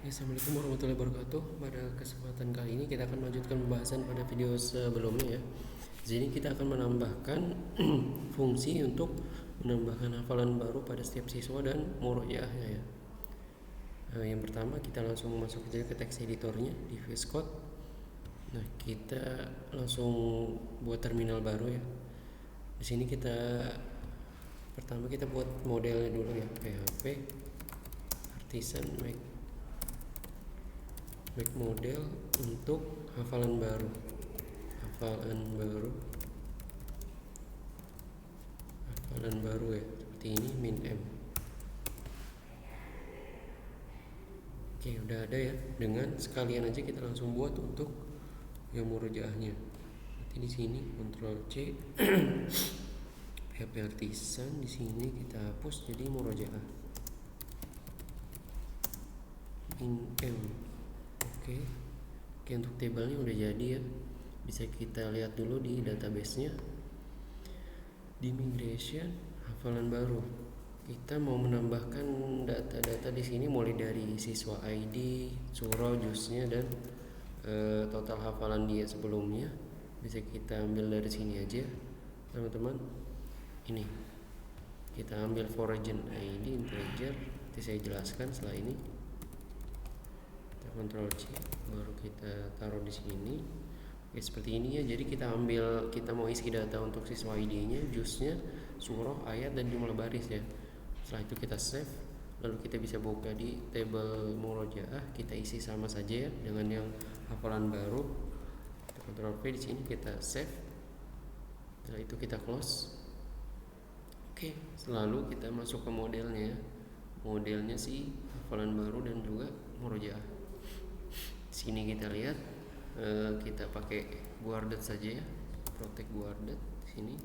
Assalamualaikum warahmatullahi wabarakatuh. Pada kesempatan kali ini kita akan melanjutkan pembahasan pada video sebelumnya ya. Di sini kita akan menambahkan fungsi untuk menambahkan hafalan baru pada setiap siswa dan murojaahnya ya. Yang pertama kita langsung masuk aja ke teks editornya di VS Code. Nah, kita langsung buat terminal baru ya. Di sini pertama kita buat modelnya dulu ya, PHP Artisan make model untuk hafalan baru ya, seperti ini min m. Oke, udah ada ya. Dengan sekalian aja kita langsung buat untuk yang murojaahnya. Nanti di sini Ctrl C PHP Artisan, di sini kita hapus jadi murojaah min m. Oke, untuk tabelnya udah jadi ya. Bisa kita lihat dulu di database-nya. Di migration hafalan baru, kita mau menambahkan data-data di sini mulai dari siswa ID, surau, juznya dan total hafalan dia sebelumnya. Bisa kita ambil dari sini aja, teman-teman. Ini kita ambil foreign ID integer. Nanti saya jelaskan setelah ini. Ctrl C, baru kita taruh di sini. Oke, seperti ini ya. Jadi kita mau isi data untuk siswa ID-nya, juznya, surah, ayat dan jumlah baris ya. Setelah itu kita save, lalu kita bisa buka di table murojaah, kita isi sama saja ya dengan yang hafalan baru. Ctrl V, di sini kita save. Setelah itu kita close. Oke, selalu kita masuk ke modelnya. Modelnya sih hafalan baru dan juga murojaah. Sini kita lihat kita pakai guarded saja ya, protect guarded. Sini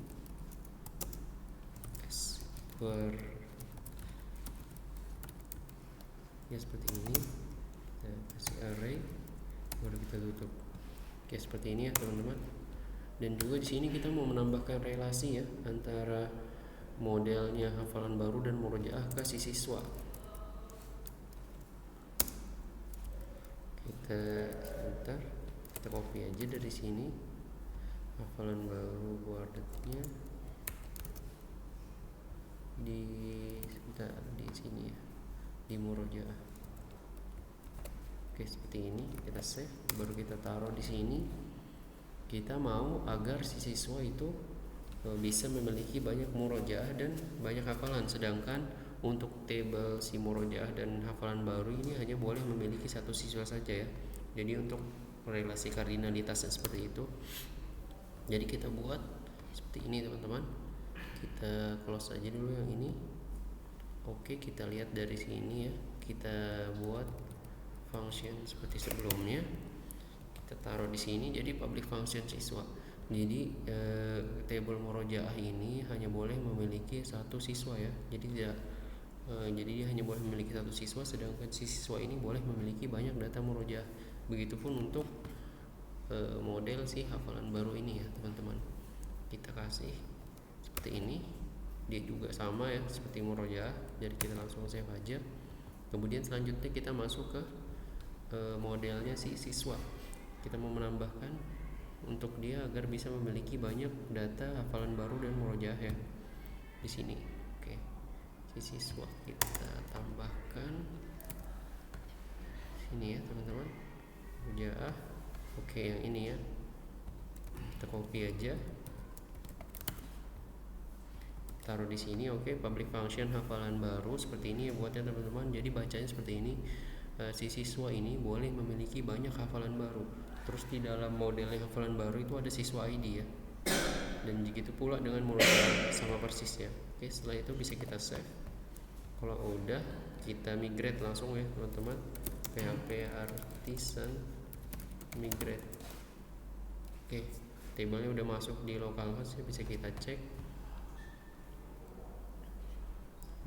ya, seperti ini. Kita kasih array, baru kita tutup. Oke, seperti ini ya teman-teman. Dan juga di sini kita mau menambahkan relasi ya antara modelnya hafalan baru dan murojaah ke si siswa. Sebentar, kita copy aja dari sini hafalan baru guardednya di sini ya, di murojaah. Oke, seperti ini. Kita save, baru kita taruh di sini. Kita mau agar si siswa itu bisa memiliki banyak murojaah dan banyak hafalan, sedangkan untuk tabel si murojaah dan hafalan baru ini hanya boleh memiliki satu siswa saja ya. Jadi untuk relasi kardinalitasnya seperti itu. Jadi kita buat seperti ini teman-teman. Kita close aja dulu yang ini. Oke, kita lihat dari sini ya. Kita buat function seperti sebelumnya. Kita taruh di sini jadi public function siswa. Jadi table murojaah ini hanya boleh memiliki satu siswa ya. Jadi dia hanya boleh memiliki satu siswa, sedangkan si siswa ini boleh memiliki banyak data murojaah. Begitupun untuk model si hafalan baru ini ya teman-teman. Kita kasih seperti ini. Dia juga sama ya seperti murojaah. Jadi kita langsung save aja. Kemudian selanjutnya kita masuk ke modelnya si siswa. Kita mau menambahkan untuk dia agar bisa memiliki banyak data hafalan baru dan murojaah ya di sini. Oke, si siswa kita tambahkan sini ya teman-teman, murojaah. Oke, yang ini ya kita copy aja, taruh di sini. Oke, public function hafalan baru seperti ini ya buatnya teman-teman. Jadi bacanya seperti ini. Si siswa ini boleh memiliki banyak hafalan baru. Terus di dalam modelnya hafalan baru itu ada siswa ID ya. Dan begitu pula dengan murojaah, sama persis ya. Oke, setelah itu bisa kita save. Kalau udah, kita migrate langsung ya teman-teman. PHP Artisan migrate. Oke, tabelnya udah masuk di localhost ya, bisa kita cek.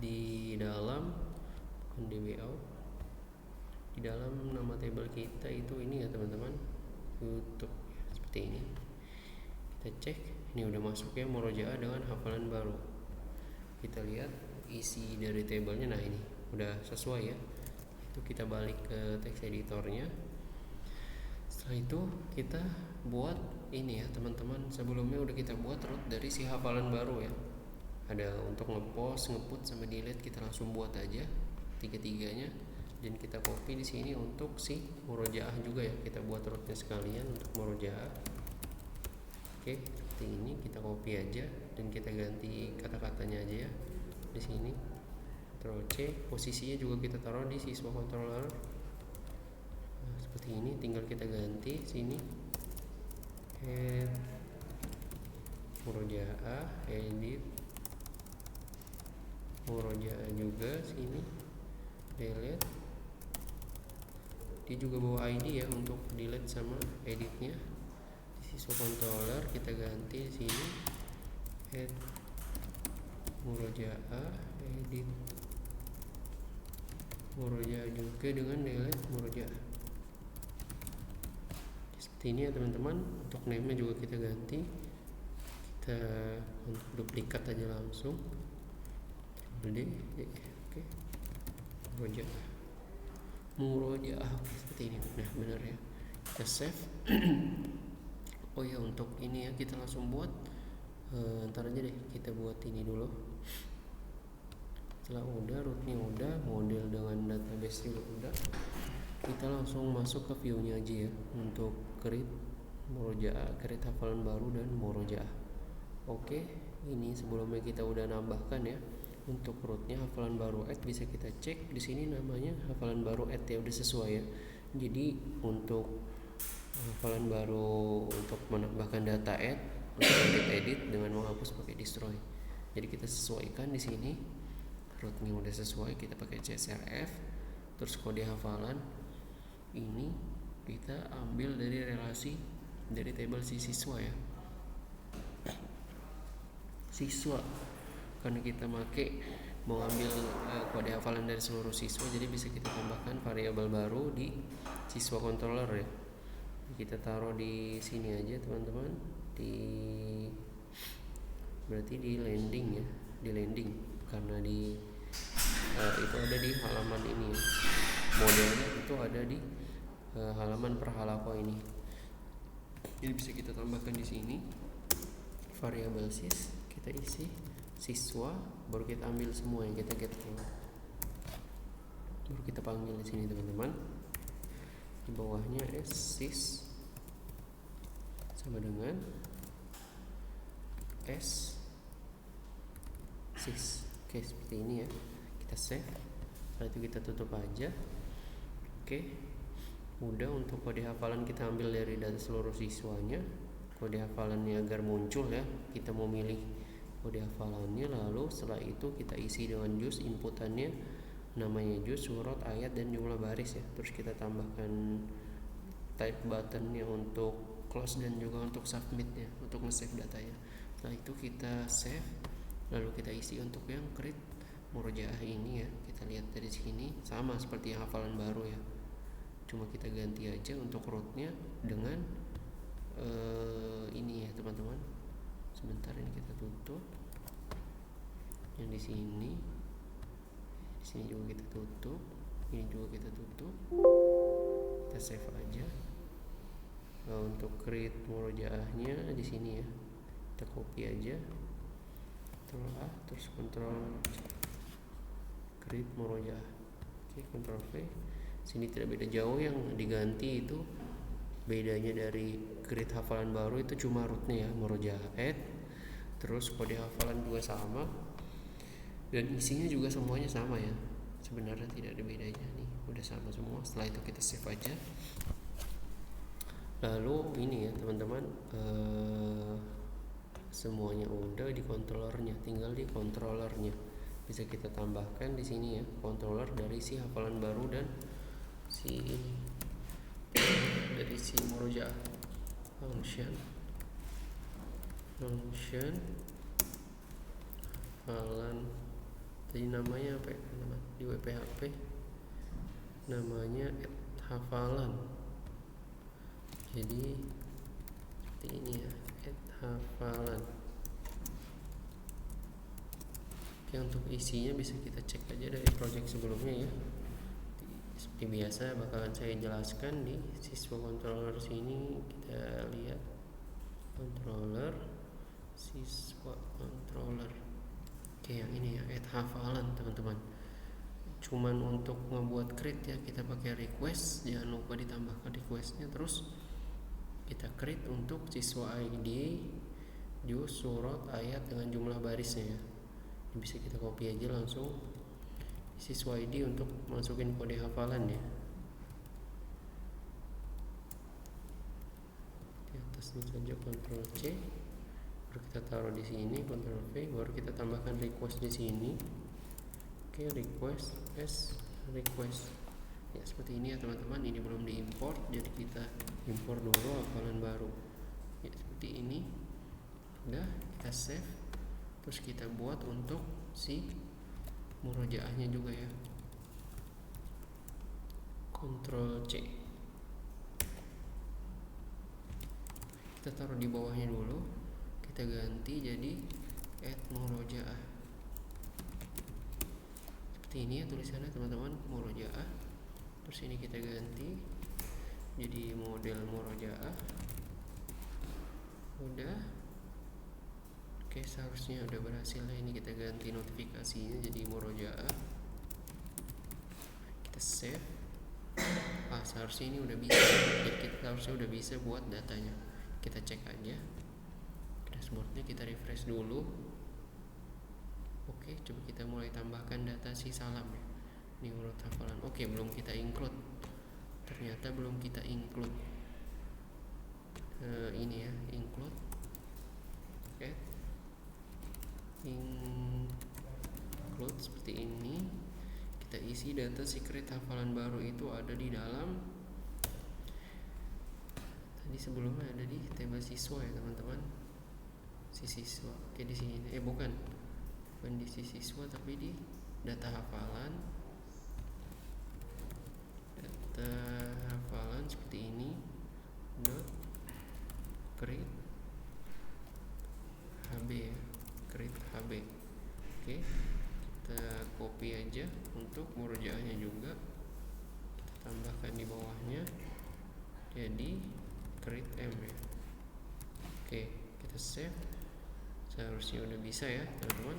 Di dalam dbout, di dalam nama table kita itu ini ya teman-teman, YouTube seperti ini. Kita cek, ini udah masuk ya murojaah dengan hafalan baru. Kita lihat isi dari tabelnya. Nah, ini udah sesuai ya. Itu kita balik ke text editornya. Setelah itu kita buat ini ya teman-teman, sebelumnya udah kita buat root dari si hafalan baru ya. Ada untuk ngepost, ngeput sama delete, kita langsung buat aja tiga-tiganya, dan kita copy di sini untuk si murojaah juga ya. Kita buat rootnya sekalian untuk murojaah. Oke, seperti ini kita copy aja dan kita ganti kata-katanya aja ya di sini. Ctrl C, posisinya juga kita taruh di siswa controller. Nah, seperti ini, tinggal kita ganti sini murojaah, edit murojaah juga sini, delete. Dia juga bawa ID ya untuk delete sama editnya. Di siswa controller kita ganti di sini murojaah, edit murojaah juga dengan delete murojaah. Seperti ini ya teman-teman. Untuk name nya juga kita ganti, kita untuk duplikat aja langsung oke, murojaah seperti ini. Nah benar ya, kita save. Oh ya, untuk ini ya kita langsung buat ntar aja deh, kita buat ini dulu. Setelah udah, rootnya udah, model dengan database juga udah, kita langsung masuk ke view nya aja ya untuk create murojaah, create hafalan baru dan murojaah. Oke, ini sebelumnya kita udah nambahkan ya. Untuk rootnya hafalan baru add, bisa kita cek di sini namanya hafalan baru add ya, udah sesuai ya. Jadi untuk hafalan baru untuk menambahkan data add, untuk edit dengan menghapus pakai destroy. Jadi kita sesuaikan di sini. Rootnya udah sesuai, kita pakai CSRF. Terus kode hafalan ini kita ambil dari relasi dari table si siswa ya. Siswa, karena kita mau ambil kode hafalan dari seluruh siswa, jadi bisa kita tambahkan variabel baru di siswa controller ya. Kita taruh di sini aja teman-teman, berarti di landing ya, di landing, karena di itu ada di halaman ini ya. Modelnya itu ada di halaman per halakoh ini. Jadi bisa kita tambahkan di sini variabel sis, kita isi siswa, baru kita ambil semua yang kita get, baru kita panggil di sini teman-teman. Di bawahnya sis sama dengan sis. Oke, seperti ini ya. Kita save, setelah itu kita tutup aja. Oke, udah. Untuk kode hafalan kita ambil dari data seluruh siswanya. Kode hafalannya agar muncul ya, kita mau milih kode hafalannya, lalu setelah itu kita isi dengan juz, inputannya namanya juz, surat, ayat, dan jumlah baris ya. Terus kita tambahkan type buttonnya untuk close dan juga untuk submit ya, untuk nge-save datanya. Setelah itu kita save, lalu kita isi untuk yang create murojaah ini ya. Kita lihat dari sini sama seperti yang hafalan baru ya, cuma kita ganti aja untuk rootnya dengan ini ya teman-teman. Sebentar, ini kita tutup yang di sini juga kita tutup, ini juga kita tutup, kita save aja. Untuk create murojaahnya di sini ya, kita copy aja, Ctrl A, terus Ctrl create murojaah. Oke, Ctrl V. Sini tidak beda jauh, yang diganti itu bedanya dari create hafalan baru itu cuma rootnya ya, murojaah add, terus kode hafalan juga sama, dan isinya juga semuanya sama ya. Sebenarnya tidak ada bedanya nih, udah sama semua. Setelah itu kita save aja. Lalu ini ya teman-teman, semuanya udah di controllernya, tinggal di controllernya bisa kita tambahkan di sini ya, controller dari si hafalan baru dan dari si murojaah. Function hafalan, tadi namanya apa ya, di WPHP namanya hafalan. Jadi seperti ini ya, hafalan. Oke, untuk isinya bisa kita cek aja dari project sebelumnya ya. Seperti biasa bakalan saya jelaskan di siswa controller sini. Kita lihat controller, siswa controller. Oke, yang ini ya, add hafalan teman-teman. Cuman untuk ngebuat create ya, kita pakai request, jangan lupa ditambahkan requestnya. Terus kita create untuk siswa ID, juz, surat, ayat dengan jumlah barisnya ya. Ini bisa kita copy aja langsung siswa ID untuk masukin kode hafalan ya. Di atasnya saja Ctrl C, baru kita taruh di sini, Ctrl V, baru kita tambahkan request di sini. Oke, request request ya, seperti ini ya teman-teman. Ini belum diimport, jadi kita import dulu hafalan baru ya, seperti ini. Udah, kita save, terus kita buat untuk si murojaahnya juga ya. Ctrl C, kita taruh di bawahnya dulu, kita ganti jadi add murojaah. Seperti ini ya tulisannya teman-teman, murojaah. Terus ini kita ganti jadi model murojaah. Udah. Oke, seharusnya udah berhasil ya. Ini kita ganti notifikasinya jadi murojaah. Kita save. Seharusnya ini udah bisa. Jadi kita harusnya udah bisa buat datanya. Kita cek aja dashboardnya, kita refresh dulu. Oke, coba kita mulai tambahkan data si salam ya. Ini urut hafalan. Oke, belum kita include. Ternyata belum kita include. Ini ya, include. Oke. Include seperti ini. Kita isi data secret hafalan baru itu ada di dalam. Tadi sebelumnya ada di table siswa ya teman-teman. Si siswa. Oke, di sini. Bukan di si siswa tapi di data hafalan. Data hafalan seperti ini. Dot create HB ya. Create HB. Oke, kita copy aja untuk murojaahnya juga, kita tambahkan di bawahnya jadi create M ya. Oke, kita save. Seharusnya udah bisa ya teman-teman.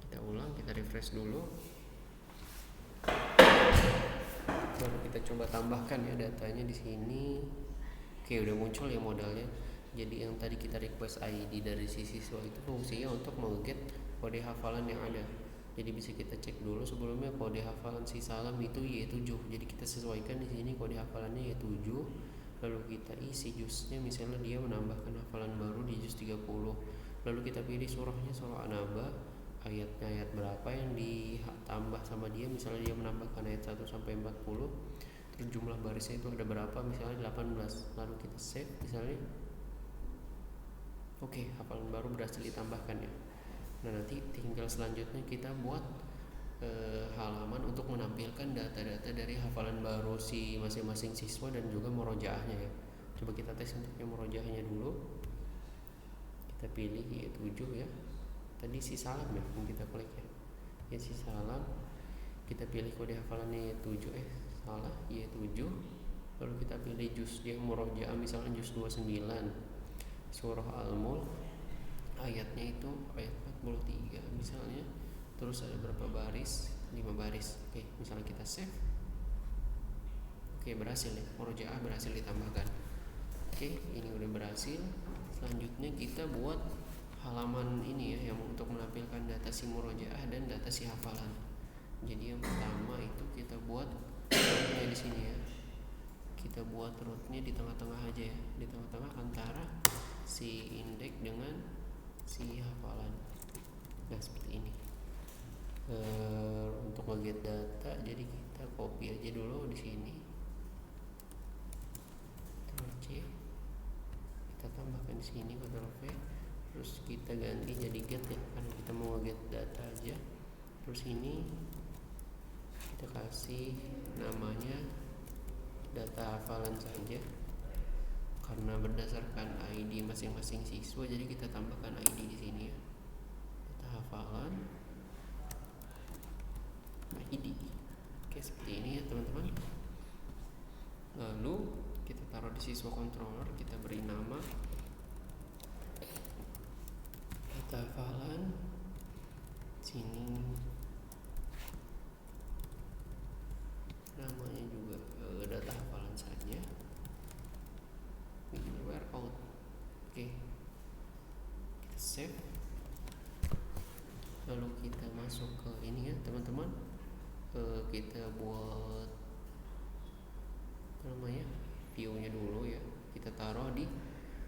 Kita ulang, kita refresh dulu, baru kita coba tambahkan ya datanya di sini. Oke, udah muncul ya modalnya. Jadi yang tadi kita request ID dari si siswa itu fungsinya untuk mengget kode hafalan yang ada. Jadi bisa kita cek dulu sebelumnya kode hafalan si salam itu Y7. Jadi kita sesuaikan di sini kode hafalannya Y7. Lalu kita isi juznya, misalnya dia menambahkan hafalan baru di juz 30. Lalu kita pilih surahnya, surah An-Naba, ayatnya ayat berapa yang ditambah sama dia. Misalnya dia menambahkan ayat 1 sampai 40. Terus jumlah barisnya itu ada berapa, misalnya 18. Lalu kita save misalnya. Oke, hafalan baru berhasil ditambahkan ya. Nah, nanti tinggal selanjutnya kita buat halaman untuk menampilkan data-data dari hafalan baru si masing-masing siswa dan juga murojaahnya ya. Coba kita tes untuk yang murojaahnya dulu. Kita pilih Y7 ya. Tadi si salam ya yang kita klik ya. Ya, si salam. Kita pilih kode hafalannya Y7 salah, Y7. Lalu kita pilih juz dia murojaah, misalnya juz 29. Surah Al-Mulk, ayatnya itu ayat 43 misalnya. Terus ada berapa baris? 5 baris. Oke, misalnya kita save. Oke, berhasil ya, murojaah berhasil ditambahkan. Oke, ini udah berhasil. Selanjutnya kita buat halaman ini ya, yang untuk menampilkan data si murojaah dan data si hafalan. Jadi yang pertama itu kita buat rootnya di sini ya. Kita buat rootnya di tengah-tengah aja ya, di tengah-tengah antara si indeks dengan si hafalan. Nah, seperti ini. Untuk nge-get data, jadi kita copy aja dulu di sini. Ctrl C, kita tambahkan di sini, Ctrl V, terus kita ganti jadi get ya, karena kita mau nge-get data aja. Terus ini kita kasih namanya data hafalan saja, karena berdasarkan ID masing-masing siswa, jadi kita tambahkan ID di sini ya. Data hafalan ID. Oke, seperti ini ya teman-teman. di siswa controller, kita beri nama data hafalan. Sini namanya juga data hafalan saja. Where out. Oke, kita save. Lalu kita masuk ke ini ya teman-teman. Kita buat namanya view-nya dulu ya. Kita taruh di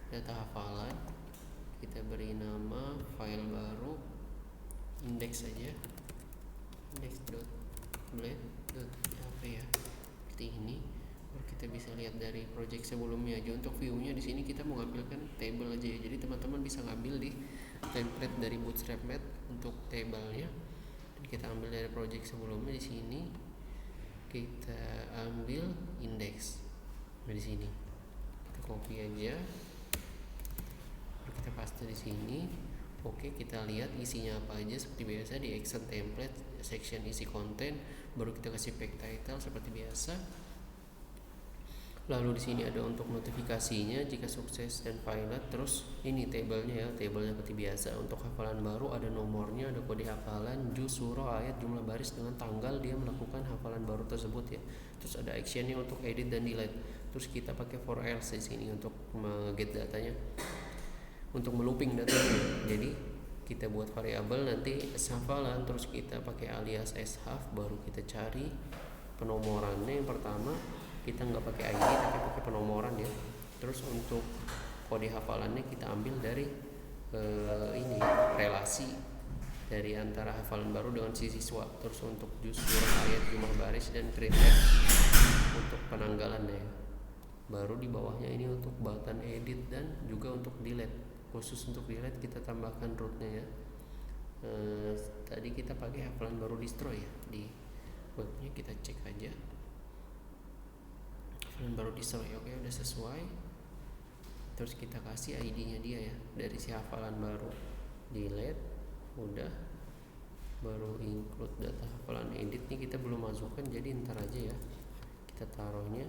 data hafalan. Kita beri nama file baru index saja, index.blade.php ya, seperti ini. Baru kita bisa lihat dari project sebelumnya aja. Untuk view-nya di sini kita mau ngambilkan table aja ya. Jadi teman-teman bisa ngambil di template dari Bootstrap untuk tabelnya. Dan kita ambil dari project sebelumnya di sini. Kita ambil index. Nah, di sini kita copy aja. Baru kita paste di sini. Oke, kita lihat isinya apa aja seperti biasa di action template, section isi content, baru kita kasih page title seperti biasa. Lalu di sini ada untuk notifikasinya jika sukses dan pilot. Terus ini tabelnya ya, tabelnya seperti biasa. Untuk hafalan baru ada nomornya, ada kode hafalan, juz, surah, ayat, jumlah baris dengan tanggal dia melakukan hafalan baru tersebut ya. Terus ada actionnya untuk edit dan delete. Terus kita pakai for else di sini untuk get datanya, untuk melooping datanya. Jadi kita buat variabel nanti hafalan, terus kita pakai alias shaf, baru kita cari penomorannya. Yang pertama kita nggak pakai ID tapi pakai penomoran ya. Terus untuk kode hafalannya kita ambil dari ini relasi dari antara hafalan baru dengan si siswa. Terus untuk juz, surah, ayat, jumlah baris dan printf untuk penanggalannya ya. Baru di bawahnya ini untuk button edit dan juga untuk delete. Khusus untuk delete kita tambahkan rootnya ya. Tadi kita pakai hafalan baru destroy ya, di webnya kita cek aja hafalan baru destroy. Oke, udah sesuai. Terus kita kasih ID-nya dia ya, dari si hafalan baru. Delete udah, baru include data hafalan edit nih kita belum masukkan, jadi ntar aja ya kita taruhnya.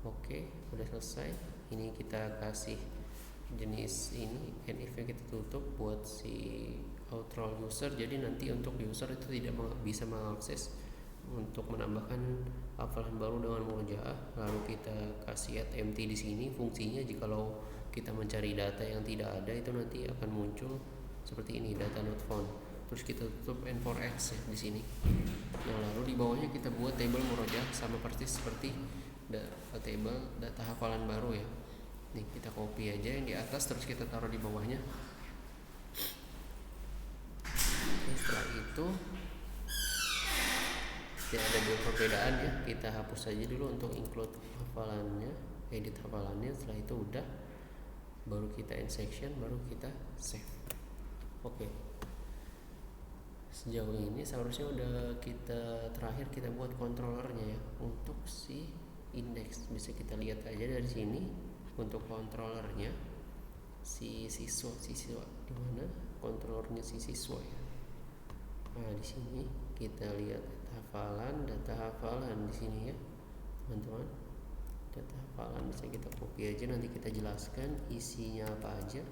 Oke, udah selesai. Ini kita kasih jenis ini if nya kita tutup buat si outro user. Jadi nanti untuk user itu tidak bisa mengakses untuk menambahkan hafalan baru dengan murojaah. Lalu kita kasih add empty di sini. Fungsinya jikalau kita mencari data yang tidak ada itu nanti akan muncul seperti ini, data not found. Terus kita tutup n4x ya di sini. Nah, lalu di bawahnya kita buat table murojaah sama persis seperti table data hafalan baru ya. Nih kita copy aja yang di atas, terus kita taruh di bawahnya. Setelah itu tidak ada perbedaan ya, kita hapus saja dulu untuk include hafalannya, edit hafalannya. Setelah itu udah, baru kita end section, baru kita save. Oke, sejauh ini seharusnya udah terakhir kita buat controllernya ya. Untuk si index bisa kita lihat aja dari sini. Untuk controllernya si siswa di mana controllernya si siswa ya. Nah, di sini kita lihat data hafalan di sini ya teman-teman. Data hafalan bisa kita copy aja, nanti kita jelaskan isinya apa aja.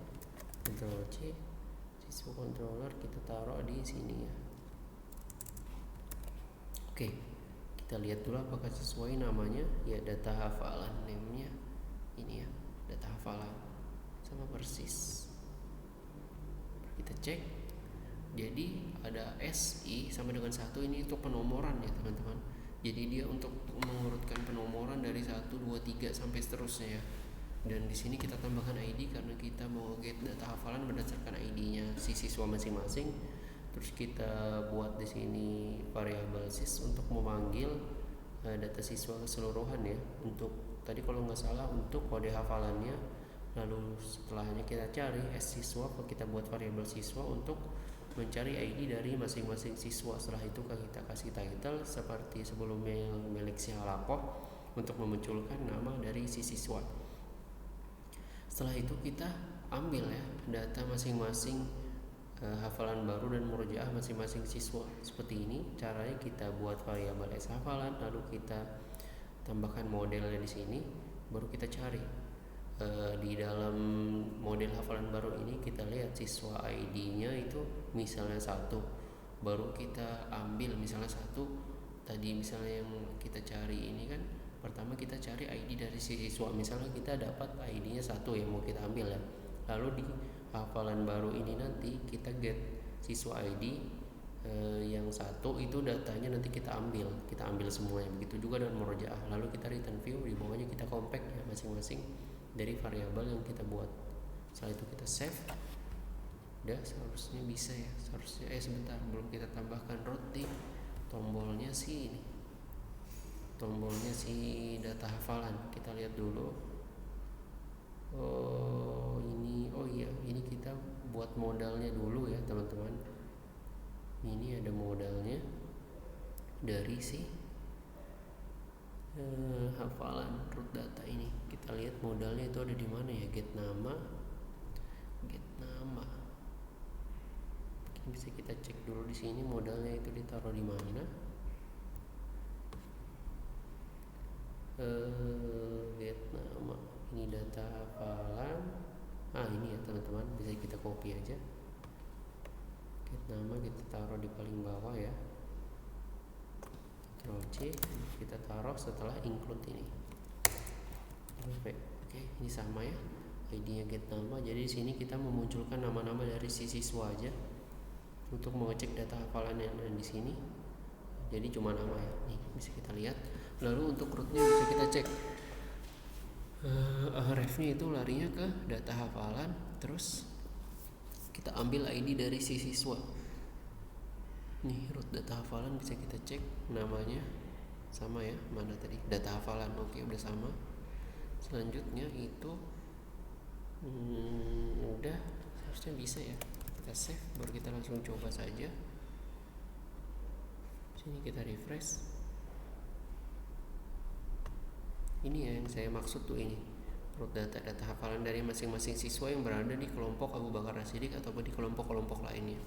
Ctrl C, siswa controller kita taruh di sini ya. Oke, kita lihat dulu apakah sesuai namanya ya. Data hafalan name-nya ini ya, data hafalan sama persis. Kita cek, jadi ada SI sama dengan 1, ini untuk penomoran ya teman-teman. Jadi dia untuk mengurutkan penomoran dari 1, 2, 3 sampai seterusnya ya. Dan di sini kita tambahkan ID karena kita mau get data hafalan berdasarkan ID-nya si siswa masing-masing. Terus kita buat di sini variabel sys untuk memanggil data siswa keseluruhan ya. Untuk tadi kalau nggak salah untuk kode hafalannya. Lalu setelahnya kita cari siswa, kita buat variabel siswa untuk mencari ID dari masing-masing siswa. Setelah itu kita kasih title seperti sebelumnya yang milik si halakoh untuk memunculkan nama dari si siswa. Setelah itu kita ambil ya data masing-masing hafalan baru dan murojaah masing-masing siswa. Seperti ini caranya kita buat variabel hafalan, lalu kita tambahkan modelnya di sini baru kita cari. Di dalam model hafalan baru ini kita lihat siswa ID-nya itu misalnya 1, baru kita ambil misalnya 1. Tadi misalnya yang kita cari ini kan pertama kita cari ID dari si siswa, misalnya kita dapat ID-nya 1 yang mau kita ambil ya. Lalu di hafalan baru ini nanti kita get siswa ID yang 1 itu datanya nanti kita ambil semuanya. Begitu juga dengan murojaah. Lalu kita return view, di bawahnya kita compact ya masing-masing dari variabel yang kita buat. Setelah itu kita save. Udah, seharusnya bisa ya. Seharusnya sebentar, belum kita tambahkan root di tombolnya sih ini. Tombolnya si data hafalan. Kita lihat dulu. Ini kita buat modalnya dulu ya, teman-teman. Ini ada modalnya dari si hafalan root data ini. Kita lihat modalnya itu ada di mana ya, get nama. Bisa kita cek dulu di sini modalnya itu ditaruh di mana. Get nama, ini data hafalan. Ini ya teman-teman, bisa kita copy aja. Get nama kita taruh di paling bawah ya. Ctrl C, kita taruh setelah include ini. Oke, ini sama ya. ID-nya get nama. Jadi di sini kita memunculkan nama-nama dari si siswa aja untuk mengecek data hafalan yang ada di sini. Jadi cuma nama ya. Nih bisa kita lihat. Lalu untuk root-nya bisa kita cek. Ref-nya itu larinya ke data hafalan, terus kita ambil ID dari si siswa. Nih root data hafalan bisa kita cek, namanya sama ya, mana tadi data hafalan. Oke, udah sama. Selanjutnya itu udah, harusnya bisa ya. Kita save, baru kita langsung coba saja. Sini kita refresh. Ini ya yang saya maksud tuh, ini root data hafalan dari masing-masing siswa yang berada di kelompok Abu Bakar As-Siddiq ataupun di kelompok-kelompok lainnya.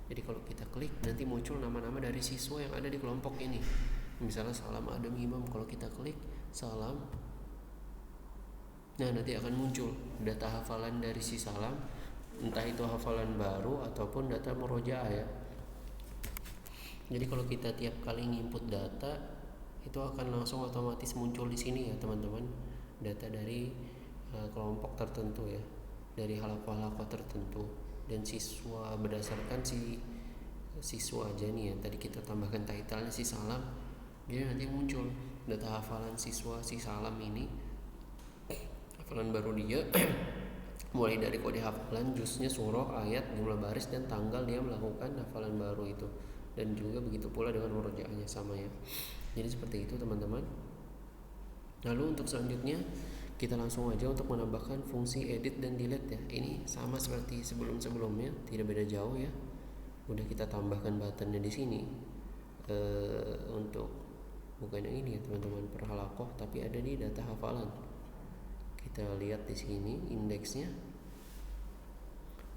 Jadi kalau kita klik nanti muncul nama-nama dari siswa yang ada di kelompok ini. Misalnya Salam Adam Imam, kalau kita klik Salam, nah nanti akan muncul data hafalan dari si Salam, entah itu hafalan baru ataupun data murojaah ya. Jadi kalau kita tiap kali nginput data itu akan langsung otomatis muncul di sini ya teman-teman, data dari kelompok tertentu ya, dari halaqah tertentu, dan siswa berdasarkan si siswa aja nih ya. Tadi kita tambahkan title-nya si Salam, jadi nanti muncul data hafalan siswa si Salam ini, hafalan baru dia mulai dari kode hafalan, juznya, surah, ayat, jumlah baris, dan tanggal dia melakukan hafalan baru itu. Dan juga begitu pula dengan murojaahnya sama ya. Jadi seperti itu teman-teman. Lalu untuk selanjutnya kita langsung aja untuk menambahkan fungsi edit dan delete ya. Ini sama seperti sebelum-sebelumnya, tidak beda jauh ya. Udah kita tambahkan buttonnya di sini. Untuk bukan yang ini ya teman-teman, per halaqah, tapi ada di data hafalan. Kita lihat di sini indeksnya.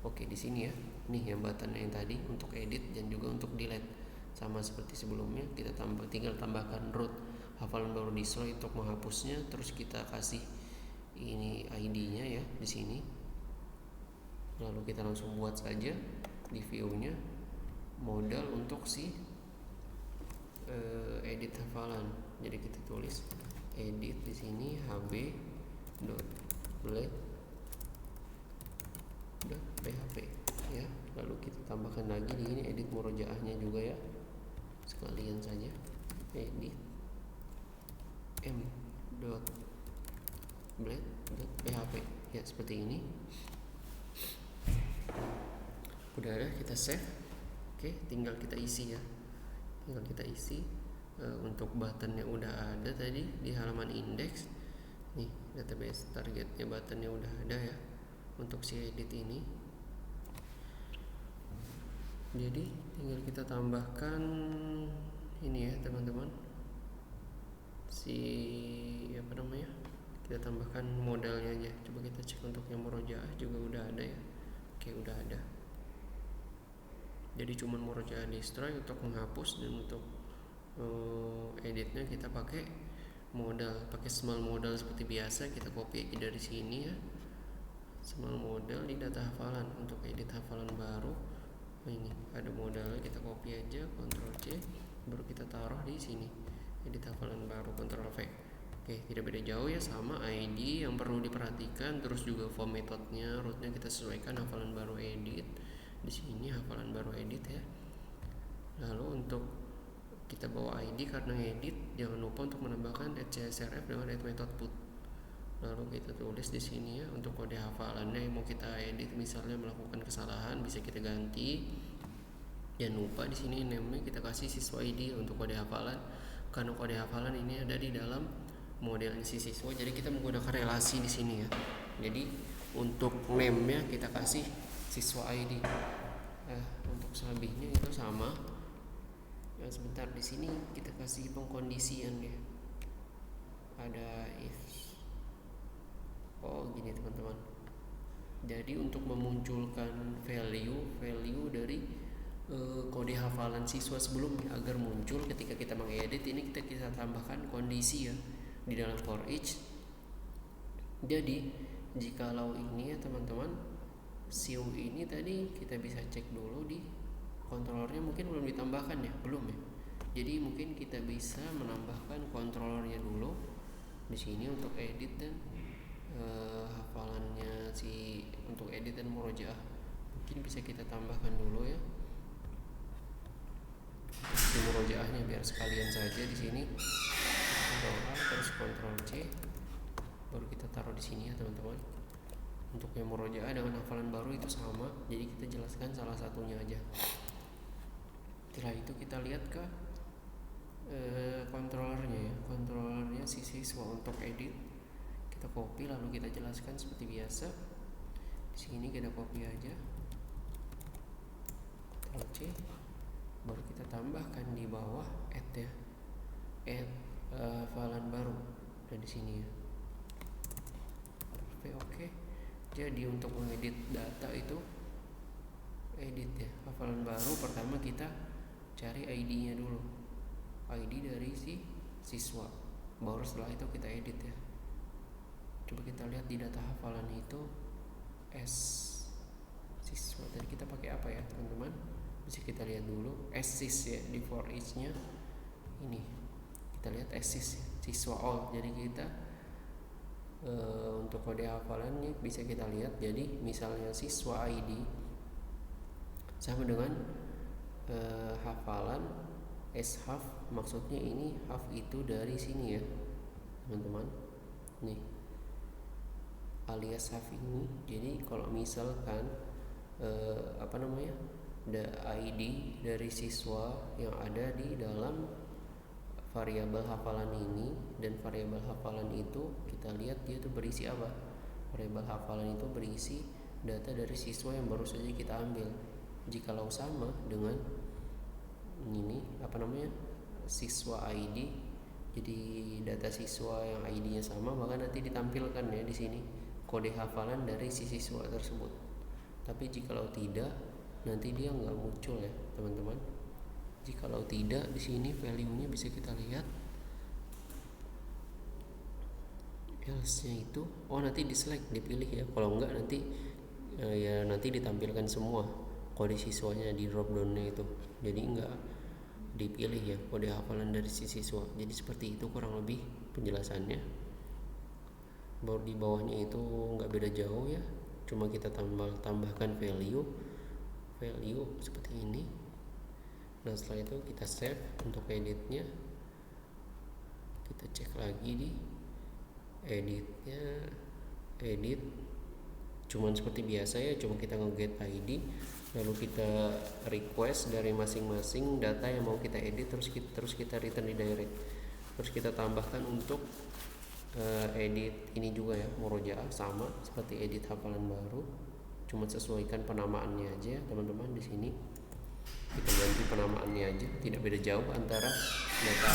Oke, di sini ya. Nih yang buttonnya yang tadi untuk edit dan juga untuk delete. Sama seperti sebelumnya, kita tinggal tambahkan root hafalan baru display untuk menghapusnya, terus kita kasih ini ID-nya ya di sini. Lalu kita langsung buat saja di view-nya modal untuk si edit hafalan. Jadi kita tulis edit di sini hb.blade.php ya. Lalu kita tambahkan lagi di sini edit murojaahnya juga ya. Sekalian saja edit m.blade.php ya, seperti ini. Udah ada, kita save. Oke, tinggal kita isi ya. Untuk buttonnya udah ada tadi di halaman indeks. Nih database targetnya, buttonnya udah ada ya untuk si edit ini. Jadi tinggal kita tambahkan ini ya teman-teman, kita tambahkan modalnya aja. Coba kita cek untuk yang murojaah juga udah ada ya. Oke, udah ada. Jadi cuman murojaah destroy untuk menghapus, dan untuk editnya kita pakai modal, pakai small modal seperti biasa, kita copy aja dari sini ya. Small modal di data hafalan untuk edit hafalan baru. Ini ada modalnya, kita copy aja, Ctrl C, baru kita taruh di sini. Edit hafalan baru, Ctrl V. Oke, tidak beda jauh ya, sama ID yang perlu diperhatikan, terus juga form metodenya, rootnya kita sesuaikan hafalan baru edit. Di sini hafalan baru edit ya. Lalu untuk kita bawa ID karena edit, jangan lupa untuk menambahkan @csrf dengan @method put. Lalu kita tulis di sini ya, untuk kode hafalannya yang mau kita edit, misalnya melakukan kesalahan bisa kita ganti. Jangan lupa di sini name-nya kita kasih siswa ID untuk kode hafalan, karena kode hafalan ini ada di dalam modelnya si siswa, jadi kita menggunakan relasi di sini ya. Jadi untuk name-nya kita kasih siswa ID. Untuk selebihnya itu sama. Sebentar, di sini kita kasih pengkondisian ya. Ada if. Gini teman-teman. Jadi untuk memunculkan value dari kode hafalan siswa sebelumnya agar muncul ketika kita mengedit, ini kita tambahkan kondisi ya di dalam for each. Jadi jikalau ini ya teman-teman, siu ini tadi kita bisa cek dulu di controllernya, mungkin belum ditambahkan ya, belum ya. Jadi mungkin kita bisa menambahkan controllernya dulu di sini untuk edit dan hafalannya untuk edit dan murojaah. Mungkin bisa kita tambahkan dulu ya di murojaahnya biar sekalian saja di sini. Terus Ctrl C, baru kita taruh di sini ya teman-teman. Untuk yang murojaah dengan hafalan baru itu sama, jadi kita jelaskan salah satunya aja. Setelah itu kita lihat ke controllernya si siswa untuk edit. Kita copy lalu kita jelaskan seperti biasa. Di sini kita copy aja, Ctrl C, baru kita tambahkan di bawah add ya, add hafalan baru, dan di sini ya. Oke. Jadi untuk mengedit data itu edit ya hafalan baru, pertama kita cari ID-nya dulu, ID dari si siswa, baru setelah itu kita edit ya. Coba kita lihat di data hafalan itu S siswa tadi kita pakai apa ya teman-teman, bisa kita lihat dulu SIS ya di for each-nya. Ini kita lihat SIS siswa all, jadi kita untuk kode hafalannya bisa kita lihat. Jadi misalnya siswa ID sama dengan hafalan S-half, maksudnya ini half itu dari sini ya teman-teman, nih alias half ini. Jadi kalau misalkan the ID dari siswa yang ada di dalam variabel hafalan ini, dan variabel hafalan itu kita lihat dia tuh berisi apa. Variabel hafalan itu berisi data dari siswa yang baru saja kita ambil. Jikalau sama dengan ini siswa ID, jadi data siswa yang ID-nya sama, maka nanti ditampilkan ya di sini kode hafalan dari si siswa tersebut. Tapi jikalau tidak, nanti dia nggak muncul ya teman-teman. Jikalau tidak, di sini value-nya bisa kita lihat. Else-nya itu nanti di-select, dipilih ya. Kalau enggak nanti nanti ditampilkan semua kode siswanya di drop down-nya itu. Jadi enggak dipilih ya kode hafalan dari si siswa. Jadi seperti itu kurang lebih penjelasannya. Baru di bawahnya itu enggak beda jauh ya. Cuma kita tambahkan value seperti ini. Nah setelah itu kita save untuk editnya. Kita cek lagi di editnya, edit cuman seperti biasa ya, cuma kita nge-get ID, lalu kita request dari masing-masing data yang mau kita edit, terus kita return di direct. Terus kita tambahkan untuk edit ini juga ya, murojaah sama seperti edit hafalan baru, cuma sesuaikan penamaannya aja ya teman-teman. Di sini kita ganti penamaannya aja, tidak beda jauh antara data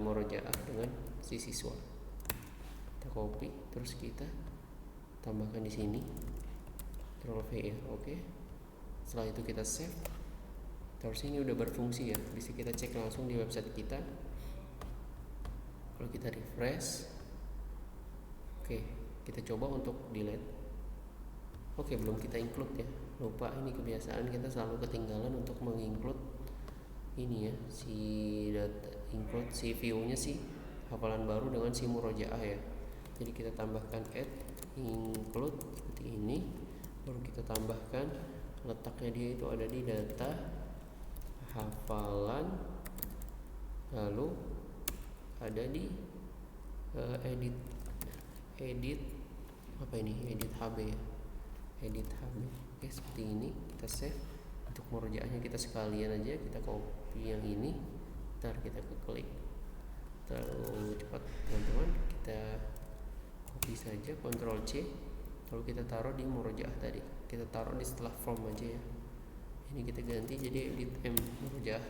murojaah dengan si siswa. Kita copy, terus kita tambahkan di sini, Ctrl V ya, oke. Setelah itu kita save. Terus ini udah berfungsi ya, bisa kita cek langsung di website kita. Kalau kita refresh, oke, kita coba untuk delete. Oke, belum kita include ya, lupa, ini kebiasaan kita selalu ketinggalan untuk menginclude ini ya, si data include si view-nya si hafalan baru dengan si murojaah ya. Jadi kita tambahkan add include seperti ini, baru kita tambahkan, letaknya dia itu ada di data hafalan, lalu ada di edit apa ini, edit HB ya, edit HB. Oke, seperti ini kita save. Untuk murojaahnya kita sekalian aja, kita copy yang ini, ntar kita klik, terlalu cepat teman-teman, kita copy saja, Ctrl C, lalu kita taruh di murojaah tadi, kita taruh di setelah form aja ya. Ini kita ganti jadi edit M murojaah.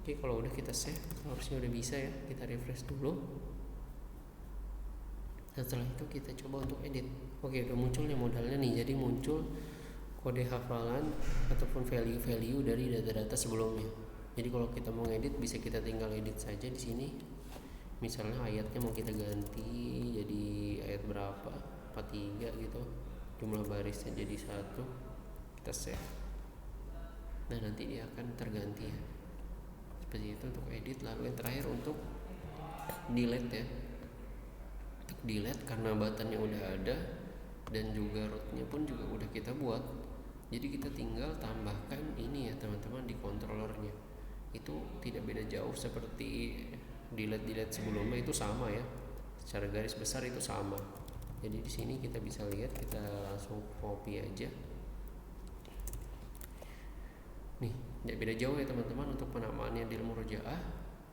Oke, kalau udah kita save, harusnya udah bisa ya. Kita refresh dulu. Setelah itu kita coba untuk edit. Oke, udah muncul nih modalnya nih. Jadi muncul kode hafalan ataupun value-value dari data-data sebelumnya. Jadi kalau kita mau edit, bisa kita tinggal edit saja di sini. Misalnya ayatnya mau kita ganti jadi ayat berapa, 43 gitu. Jumlah barisnya jadi 1. Kita save. Nah, nanti dia akan terganti ya. Seperti itu untuk edit. Lalu yang terakhir untuk delete ya. Untuk delete, karena buttonnya udah ada dan juga rootnya pun juga udah kita buat, jadi kita tinggal tambahkan ini ya teman-teman di controllernya. Itu tidak beda jauh seperti delete sebelumnya, itu sama ya, secara garis besar itu sama. Jadi di sini kita bisa lihat, kita langsung copy aja nih, tidak beda jauh ya teman-teman. Untuk penamaannya di murojaah,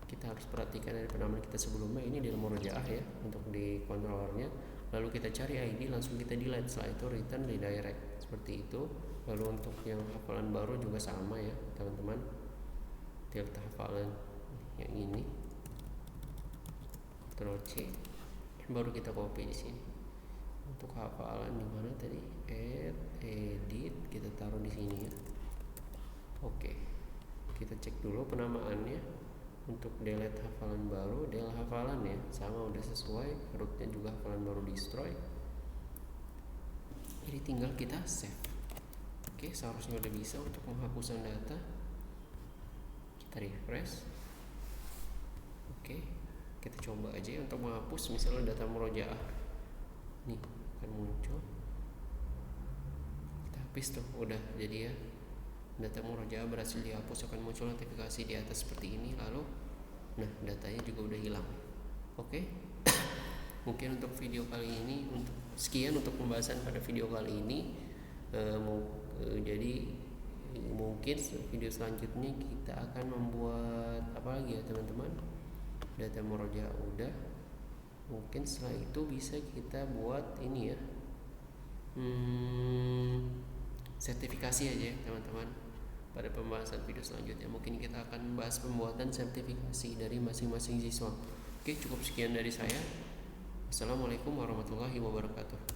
kita harus perhatikan dari penamaan kita sebelumnya, ini di murojaah ya untuk di controllernya. Lalu kita cari ID, langsung kita delete, setelah itu return redirect seperti itu. Lalu untuk yang hafalan baru juga sama ya teman-teman, delta hafalan yang ini, Ctrl C, baru kita copy di sini. Untuk hafalan di mana tadi, add edit, kita taruh di sini ya. Oke, kita cek dulu penamaannya. Untuk delete hafalan baru, del hafalan ya, sama udah sesuai, rootnya juga hafalan baru destroy. Jadi tinggal kita save. Oke, seharusnya udah bisa untuk penghapusan data. Kita refresh. Oke, kita coba aja untuk menghapus misalnya data murojaah. Nih, akan muncul. Kita hapus tuh, udah jadi ya. Data murojaah berhasil dihapus, akan muncul notifikasi di atas seperti ini. Lalu, nah, datanya juga udah hilang. Oke, mungkin untuk video kali ini sekian untuk pembahasan pada video kali ini. Jadi mungkin video selanjutnya kita akan membuat apa lagi ya teman-teman. Data murojaah udah, mungkin setelah itu bisa kita buat ini ya, sertifikasi aja teman-teman. Pada pembahasan video selanjutnya mungkin kita akan membahas pembuatan sertifikasi dari masing-masing siswa. Oke, cukup sekian dari saya. Assalamualaikum warahmatullahi wabarakatuh.